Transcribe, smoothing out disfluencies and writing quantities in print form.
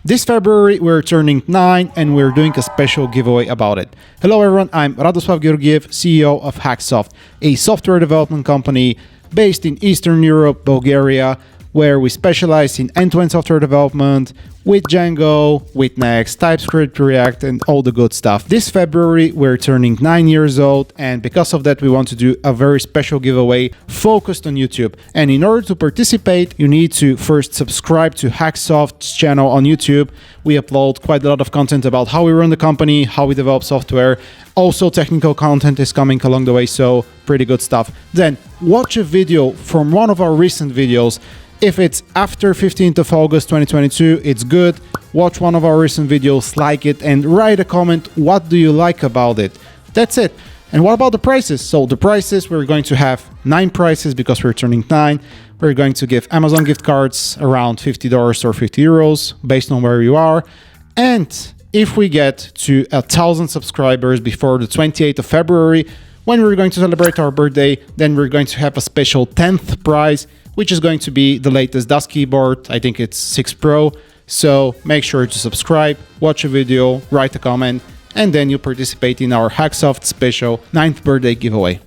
This February, we're turning 9 and we're doing a special giveaway about it. Hello everyone, I'm Radosław Georgiev, CEO of HackSoft, a software development company based in Eastern Europe, Bulgaria, where we specialize in end-to-end software development with Django, with Next, TypeScript, React, and all the good stuff. This February, we're turning 9 years old, and because of that, we want to do a very special giveaway focused on YouTube. And in order to participate, you need to first subscribe to HackSoft's channel on YouTube. We upload quite a lot of content about how we run the company, how we develop software. Also, technical content is coming along the way, so pretty good stuff. Then, watch a video from one of our recent videos. If it's after 15th of August 2022, it's good. Watch one of our recent videos, like it, and write a comment. What do you like about it? That's it. And what about the prices? So the prices, we're going to have 9 prices because we're turning 9. We're going to give Amazon gift cards around $50 or 50 euros based on where you are. And if we get to 1,000 subscribers before the 28th of February, when we're going to celebrate our birthday, then we're going to have a special 10th prize, which is going to be the latest DAS keyboard. I think it's 6 Pro. So make sure to subscribe, watch a video, write a comment, and then you participate in our HackSoft special 9th birthday giveaway.